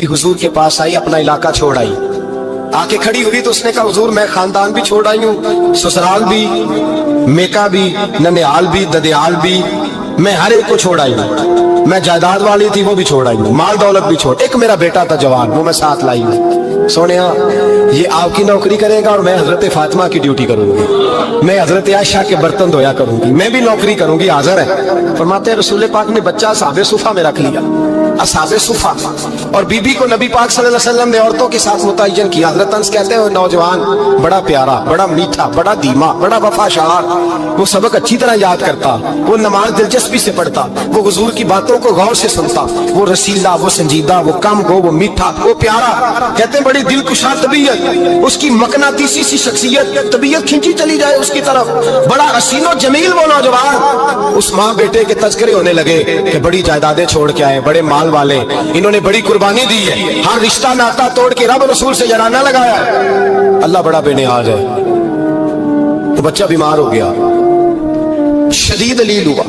हुजूर के पास आई, अपना इलाका छोड़ आई, आके खड़ी हुई तो उसने कहा हुजूर मैं खानदान भी छोड़ आई हूँ, ससुराल भी, मेका भी, ननिहाल भी, ददियाल भी, मैं हर एक को छोड़ आई हूँ। मैं जायदाद वाली थी वो भी छोड़ आई हूँ, माल दौलत भी छोड़, एक मेरा बेटा था जवान वो मैं साथ लाई हूँ। सोनिया ये आपकी नौकरी करेगा और मैं हजरत फातिमा की ड्यूटी करूंगी, मैं हजरत आयशा के बर्तन धोया करूंगी, मैं भी नौकरी करूंगी। हाजिर है। फरमाते हैं रसूल पाक ने बच्चा असहाबे सुफा में रख लिया, असहाबे सुफा, और बीबी को नबी पाक सल्लल्लाहु अलैहि वसल्लम ने औरतों के साथ मुतय्यन किया। हजरत अनस कहते हैं नौजवान बड़ा प्यारा, बड़ा मीठा, बड़ा धीमा, बड़ा वफाशार, वो सबक अच्छी तरह याद करता, वो नमाज दिलचस्पी से पढ़ता, वो हुजूर की बातों को गौर से सुनता, वो रसीला, वो संजीदा, वो कम गो, वो मीठा, वो प्यारा। कहते हैं बड़ी दिलकुशा तबीयत, उसकी मकनातीसी सी शख्सियत, तबीयत खिंची चली जाए उसकी तरफ, बड़ा हसीनो जमील वो नौजवान। उस माँ बेटे के तज़किरे होने लगे कि बड़ी जायदादें छोड़ के आए, बड़े माल वाले, इन्होंने बड़ी कुर्बानी दी है, हर रिश्ता नाता तोड़ के रब रसूल से जराना लगाया, अल्लाह बड़ा बेनियाज है। तो बच्चा बीमार हो गया, शदीद अलील हुआ।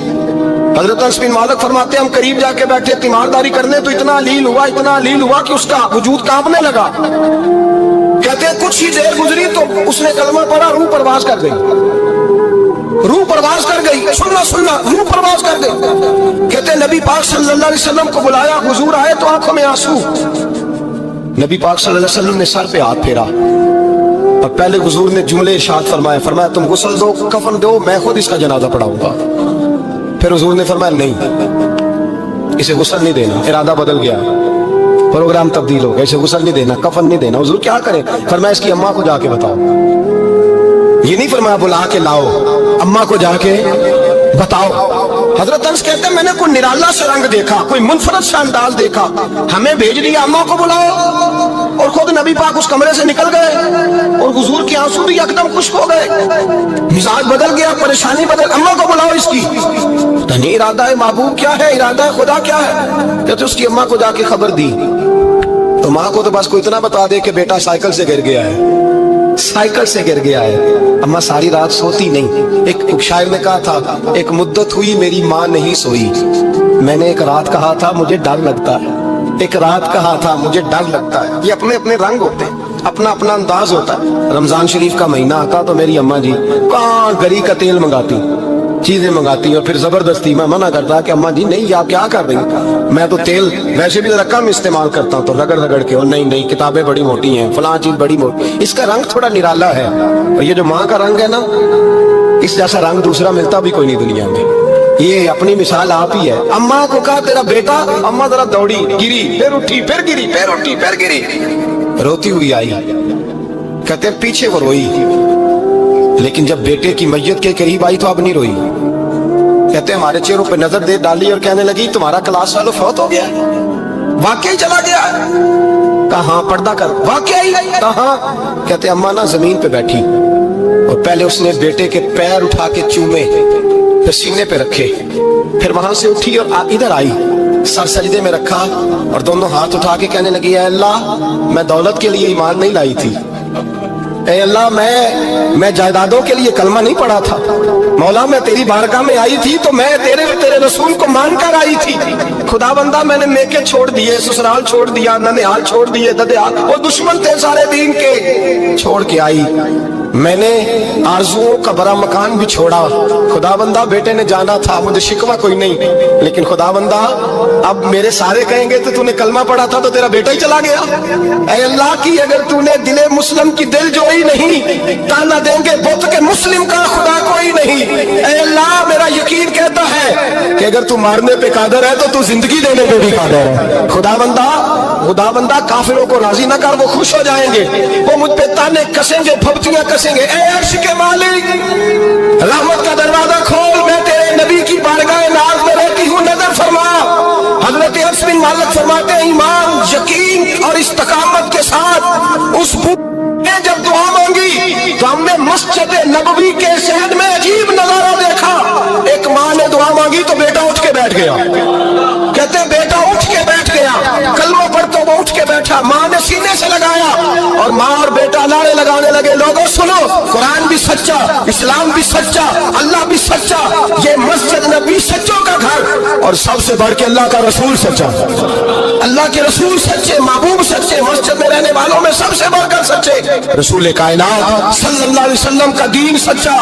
हजरत अनस बिन मालिक फरमाते हम करीब जाके बैठे तीमारदारी करने तो इतना अलील हुआ, इतना अलील हुआ कि उसका वजूद कांपने लगा। कहते हैं कुछ ही देर गुजरी तो उसने कलमा पढ़ा, रूह परवाज कर गई, रूह परवाज कर गई, सुनना सुनना, रूह परवाज कर गई। कहते नबी पाक सल्लल्लाहु अलैहि वसल्लम को बुलाया, हुजूर आए तो आंखों में आंसू। नबी पाक सल्लल्लाहु अलैहि वसल्लम ने सर पे हाथ फेरा और पहले हुजूर ने जुमले इरशाद फरमाए, फरमाया तुम गुस्ल दो, कफन दो, मैं खुद इसका जनाजा पढ़ाऊंगा। फिर हुजूर ने फरमाया नहीं, इसे गुस्ल नहीं देना। इरादा बदल गया, प्रोग्राम तब्दील हो गया, इसे गुस्ल नहीं देना, कफन नहीं देना। हुजूर क्या करें? फरमाया इसकी अम्मा को जाके बताओ। ये नहीं फरमाया बुला के लाओ, अम्मा को जाके बताओ। हजरत अनस कहते हैं मैंने कोई निराला सा रंग देखा, कोई मुनफरद सा अंदाज देखा, हमें भेज दिया अम्मा को बुलाओ, और खुद नबी पाक उस कमरे से निकल गए और हुजूर के आंसू भी एकदम खुश्क हो गए, मिजाज बदल गया, परेशानी बदल। अम्मा को बुलाओ इसकी, नहीं इरादा है महबूब क्या है, इरादा है खुदा क्या है? कहते उसकी अम्मा को जाके खबर दी तो माँ को तो बस कोई इतना बता दे कि बेटा साइकिल से गिर गया है, साइकिल से गिर गया है। अम्मा सारी रात सोती नहीं। एक शायर ने कहा था एक मुद्दत हुई मेरी माँ नहीं सोई, मैंने एक रात कहा था मुझे डर लगता है, एक रात कहा था मुझे डर लगता है। ये अपने अपने रंग होते हैं, अपना अपना अंदाज होता है। रमजान शरीफ का महीना आता तो मेरी अम्मा जी कहाँ गरी का तेल मंगाती, चीजें मंगाती, और फिर जबरदस्ती मैं मना करता कि अम्मा जी नहीं आप क्या कर रही, मैं तो तेल वैसे भी कम इस्तेमाल करता हूँ, तो रगड़ रगड़ के, और नहीं नहीं किताबें बड़ी मोटी हैं, फलां चीज बड़ी मोटी, इसका रंग थोड़ा निराला है। और ये जो माँ का रंग है ना, इस जैसा रंग दूसरा मिलता भी कोई नहीं दुनिया में। ये अपनी मिसाल आप ही है। अम्मा को कहा तेरा बेटा, अम्मा जरा दौड़ी, गिरी, फिर उठी, फिर गिरी, फिर उठी, फिर गिरी, रोती हुई आई। कहते हैं पीछे वो रोई, लेकिन जब बेटे की मैयत के करीब आई तो अब नहीं रोई। कहते हमारे चेहरों पे नजर दे डाली और कहने लगी तुम्हारा क्लास वालों फौत हो गया, वाकई चला गया। कहाँ पर्दा कर, वाकई कहाँ? कहते अम्मा ना जमीन पे बैठी और पहले उसने बेटे के पैर उठा के चूमे, फिर सीने पे रखे, फिर वहां से उठी और इधर आई, सर सजदे में रखा और दोनों हाथ उठा के कहने लगी ऐ अल्लाह मैं दौलत के लिए ईमान नहीं लाई थी, ऐ अल्लाह मैं जायदादों के लिए कलमा नहीं पढ़ा था, मौला मैं तेरी बारगाह में आई थी तो मैं तेरे रसूल को मानकर आई थी। खुदा बंदा मैंने मेके छोड़ दिए, ससुराल छोड़ दिया, ननिहाल छोड़ दिए, ददियाल, वो दुश्मन थे सारे दीन के, छोड़ के आई। मैंने आरज़ुओं का बड़ा मकान भी छोड़ा। खुदा बंदा बेटे ने जाना था, मुझे शिकवा कोई नहीं, लेकिन खुदा बंदा अब मेरे सारे कहेंगे तो तूने कलमा पढ़ा था तो तेरा बेटा ही चला गया। ऐ अल्लाह की अगर तूने दिले मुस्लिम की दिल जोई नहीं, ताना देंगे बुत के मुस्लिम का खुदा कोई नहीं। ऐ अल्लाह मेरा यकीन कहता है कि अगर तू मारने पे कादर है तो तू जिंदगी देने पे भी कादर है। खुदा बंदा काफिरों को राजी ना कर, वो खुश हो जाएंगे, वो मुझ पे ताने कसेंगे, फब्तियां कसेंगे। ऐ अर्श के मालिक रहमत का दरवाजा खोल, मैं तेरे नबी की बारगाह नाज में रहती हूँ, नजर फरमा। हजरत अनस बिन मालिक फरमाते हैं ईमान, यकीन और इस्तकामत के साथ उस ने जब दुआ मांगी तो हमने मस्जिद नबवी के शहर में अजीब नजारा देखा। एक माँ ने दुआ मांगी तो बेटा उठ के बैठ गया। कहते बेटा उठ के बैठ गया, कलमा पढ़ तो वो उठ के बैठा, माँ ने सीने से लगाया और और माँ और बेटा नारे लगाने लगे, लोगों सुनो, कुरान भी सच्चा, इस्लाम भी सच्चा, अल्लाह भी सच्चा, ये मस्जिद नबी सच्चों का घर, और सबसे बढ़ के अल्लाह का रसूल सच्चा, अल्लाह के रसूल सच्चे, महबूब सच्चे, मस्जिद में रहने वालों में सबसे बढ़कर सच्चे, रसूल कायनात सल्लल्लाहु अलैहि वसल्लम का दीन सच्चा।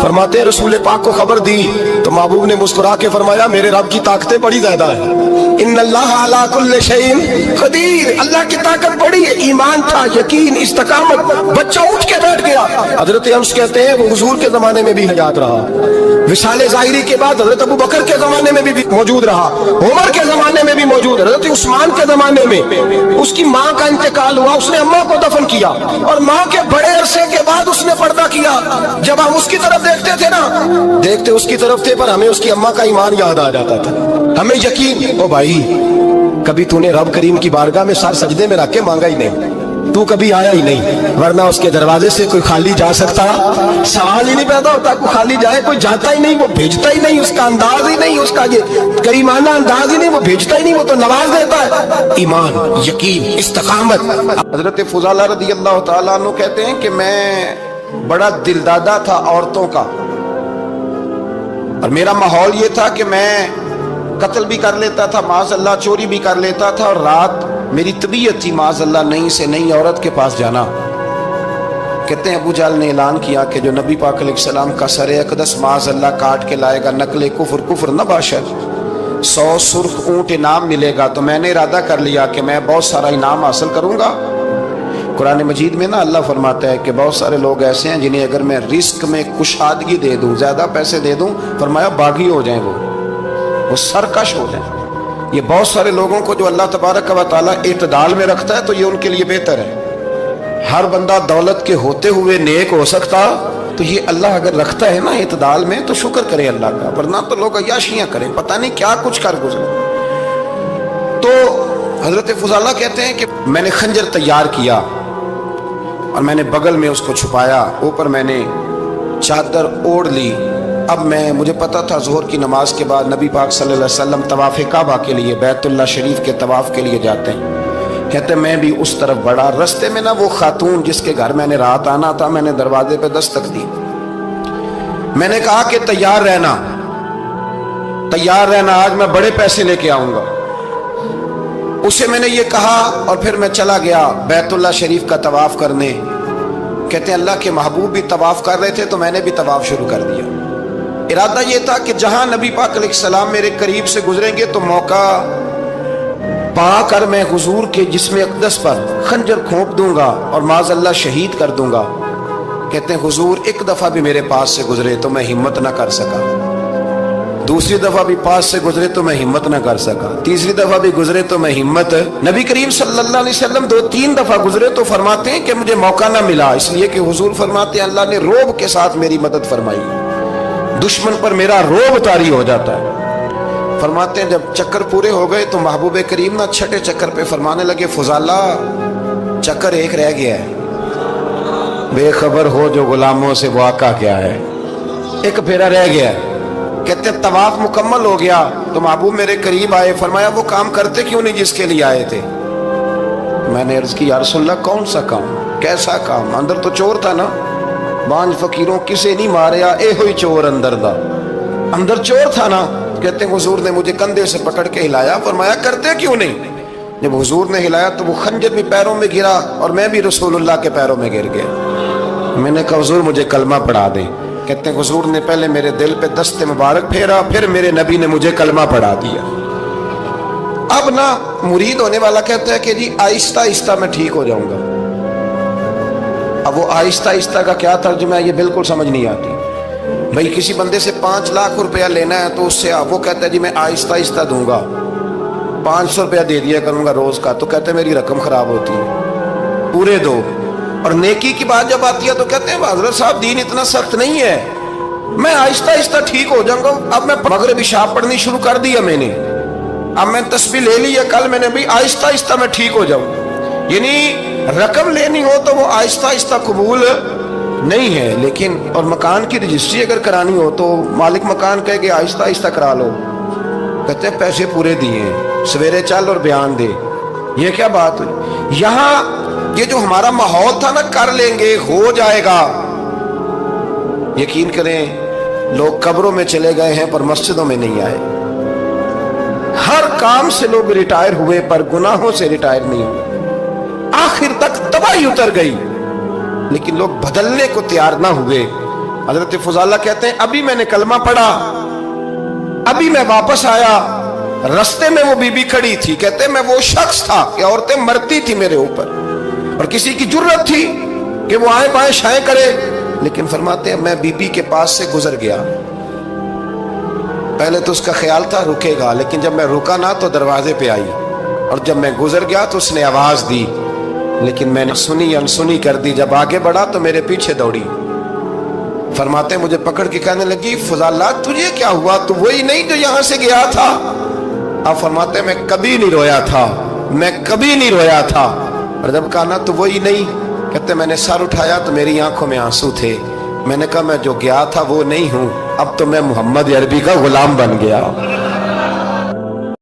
फरमाते रसूल पाक को खबर दी तो महबूब ने मुस्कुरा के फरमाया, मेरे रब की ताकतें बड़ी ज्यादा है, इन्नल्लाह अला कुल्लि शैइन कदीर, अल्लाह की ताकत बड़ी है। ईमान था, यकीन, इस्तकामत, बच्चा उठ के बैठ गया। हजरत अंस कहते हैं वो हुजूर के जमाने में भी हयात रहा, विशाल ज़ाहिरी के बाद हजरत अबू बकर के जमाने में भी मौजूद रहा, उमर के जमाने में भी मौजूद, हजरत उस्मान के जमाने में उसकी माँ का इंतकाल हुआ, उसने अम्मा को दफन किया और माँ के बड़े अरसे के बाद उसने पर्दा किया। जब हम उसकी तरफ देखते थे ना, देखते उसकी तरफ थे, पर हमें उसकी अम्मा का ईमान याद आ जाता था, हमें यकीन। ओ भाई, कभी तूने रब करीम की बारगाह में सर सजदे में रख के मांगा ही नहीं, तू कभी आया ही नहीं, वरना उसके दरवाजे से कोई खाली जा सकता, सवाल ही नहीं पैदा होता, कोई खाली जाए, कोई जाता ही नहीं, वो भेजता ही नहीं, उसका अंदाज ही नहीं, उसका ये करीमाना अंदाज ही नहीं, वो भेजता ही नहीं, वो तो नवाज देता है। ईमान, यकीन, इस्तकामत। हजरत फुजाला रदी अल्लाह तआला अन्हु कहते हैं कि मैं बड़ा दिलदादा था औरतों का, और मेरा माहौल ये था कि मैं कत्ल भी कर लेता था, माज़अल्लाह चोरी भी कर लेता था, और रात मेरी तबीयत थी माज़अल्लाह नई से नई औरत के पास जाना। कहते हैं अबू जहल ने ऐलान किया कि जो नबी पाक अलैहिस्सलाम का सर अक़दस माज़अल्लाह काट के लाएगा, नकले कुफ्र, कुफ्र न बाशर, 100 सुर्ख ऊंट इनाम मिलेगा। तो मैंने इरादा कर लिया कि मैं बहुत सारा इनाम हासिल करूंगा। कुरान मजीद में ना अल्लाह फरमाता है कि बहुत सारे लोग ऐसे हैं जिन्हें अगर मैं रिस्क में कुशादगी दे दूं, ज्यादा पैसे दे दूं, फरमाया बागी हो जाएं, वो सरकश हो जाएं। ये बहुत सारे लोगों को जो अल्लाह तबारक व तआला इत्दाल में रखता है तो ये उनके लिए बेहतर है। हर बंदा दौलत के होते हुए नेक हो सकता, तो ये अल्लाह अगर रखता है ना इत्दाल में तो शुक्र करे अल्लाह का, वरना तो लोग अय्याशियां करें, पता नहीं क्या कुछ कर गुजरे। तो हजरत फुजाला कहते हैं कि मैंने खंजर तैयार किया और मैंने बगल में उसको छुपाया, ऊपर मैंने चादर ओढ़ ली। अब मुझे पता था ज़ोहर की नमाज के बाद नबी पाक सल्लल्लाहु अलैहि वसल्लम तवाफ़े काबा के लिए, बैतुल्लाह शरीफ के तवाफ़ के लिए जाते हैं। कहते मैं भी उस तरफ बढ़ा, रास्ते में ना वो खातून जिसके घर मैंने रात आना था, मैंने दरवाजे पे दस्तक दी। मैंने कहा कि तैयार रहना, तैयार रहना, आज मैं बड़े पैसे लेके आऊंगा। उसे मैंने ये कहा और फिर मैं चला गया बैतुल्लाह शरीफ का तवाफ़ करने। कहते हैं अल्लाह के महबूब भी तवाफ़ कर रहे थे तो मैंने भी तवाफ़ शुरू कर दिया। इरादा ये था कि जहां नबी पाक अलैहिस्सलाम मेरे करीब से गुजरेंगे तो मौका पाकर मैं हुजूर के जिस्म अक़दस पर खंजर खोप दूंगा और माज़अल्लाह शहीद कर दूंगा। कहते हैं हुजूर एक दफा भी मेरे पास से गुजरे तो मैं हिम्मत ना कर सका, दूसरी दफा भी पास से गुजरे तो मैं हिम्मत ना कर सका, तीसरी दफा भी गुजरे तो मैं हिम्मत। नबी करीम सल्लल्लाहु अलैहि वसल्लम 2-3 दफा गुजरे तो फरमाते हैं कि मुझे मौका ना मिला, इसलिए कि हुजूर फरमाते हैं अल्लाह ने रोब के साथ मेरी मदद फरमाई, दुश्मन पर मेरा रोब तारी हो जाता है। फरमाते हैं जब चक्कर पूरे हो गए तो महबूब करीम ना छठे चक्कर पे फरमाने लगे फुजाला चक्कर एक रह गया है, बेखबर हो जो गुलामों से वो आका क्या है, एक फेरा रह गया है। कहते तवाफ मुकम्मल हो गया तो महबूब मेरे करीब आए, फरमाया वो काम करते क्यों नहीं जिसके लिए आए थे। मैंने अर्ज की या रसूलल्लाह कौन सा काम, कैसा काम? अंदर तो चोर था ना, बांझ फकीरों किसे नहीं मारिया, ए हुई चोर अंदर दा, अंदर चोर था ना। कहते हैं हुजूर ने मुझे कंधे से पकड़ के हिलाया, फरमाया करते क्यों नहीं। जब हुजूर ने हिलाया तो वो खंजर भी पैरों में गिरा और मैं भी रसूलुल्लाह के पैरों में गिर गया। मैंने कहा हुजूर मुझे कलमा पढ़ा दे। कहते हैं हुजूर ने पहले मेरे दिल पे दस्ते मुबारक फेरा, फिर मेरे नबी ने मुझे कलमा पढ़ा दिया। अब ना मुरीद होने वाला कहता है कि जी आहिस्ता आहिस्ता मैं ठीक हो जाऊंगा। अब वो आहिस्ता आहिस्ता का क्या तर्जुमा है ये बिल्कुल समझ नहीं आती। भाई किसी बंदे से 5 लाख रुपया लेना है तो उससे वो कहता है जी मैं आहिस्ता आहिस्ता दूंगा, 500 रुपया दे दिया करूंगा रोज का, तो कहते हैं मेरी रकम खराब होती है, पूरे दो। और नेकी की बात जब आती है तो कहते हैं हजरत साहब दीन इतना सख्त नहीं है, मैं आहिस्ता आहिस्ता ठीक हो जाऊंगा। अब मैं मगरिब इशा पढ़नी शुरू कर दिया मैंने, अब मैं तस्बीह ले ली है, कल मैंने भी आहिस्ता आहिस्ता मैं ठीक हो जाऊं। यानी रकम लेनी हो तो वो आहिस्ता आहिस्ता कबूल नहीं है, लेकिन और मकान की रजिस्ट्री अगर करानी हो तो मालिक मकान कहे कि आहिस्ता आहिस्ता करा लो। कहते हैं पैसे पूरे दिए, सवेरे चल और बयान दे, ये क्या बात हुई। यहाँ یہ جو ہمارا ماحول تھا نا، کر لیں گے، ہو جائے گا، یقین کریں لوگ قبروں میں چلے گئے ہیں پر مسجدوں میں نہیں آئے. ہر کام سے لوگ ریٹائر ہوئے پر گناہوں سے ریٹائر نہیں ہوئے. آخر تک تباہی اتر گئی لیکن لوگ بدلنے کو تیار نہ ہوئے. حضرت فضالہ کہتے ہیں ابھی میں نے کلمہ پڑھا، ابھی میں واپس آیا، رستے میں وہ بی بی کھڑی تھی. کہتے ہیں میں وہ شخص تھا کہ عورتیں مرتی تھی میرے اوپر اور کسی کی جرت تھی کہ وہ آئیں بائیں شائیں کرے، لیکن فرماتے ہیں میں بی بی کے پاس سے گزر گیا. پہلے تو اس کا خیال تھا رکے گا، لیکن جب میں رکا نہ تو دروازے پہ آئی، اور جب میں گزر گیا تو اس نے آواز دی، لیکن میں نے سنی انسنی کر دی. جب آگے بڑھا تو میرے پیچھے دوڑی. فرماتے ہیں مجھے پکڑ کے کہنے لگی فضالہ تجھے کیا ہوا، تو وہی نہیں جو یہاں سے گیا تھا؟ اب فرماتے ہیں میں کبھی نہیں رویا تھا، میں کبھی نہیں رویا تھا. اور جب کہا نا تو وہی نہیں، کہتے میں نے سر اٹھایا تو میری آنکھوں میں آنسو تھے. میں نے کہا میں جو گیا تھا وہ نہیں ہوں، اب تو میں محمد عربی کا غلام بن گیا.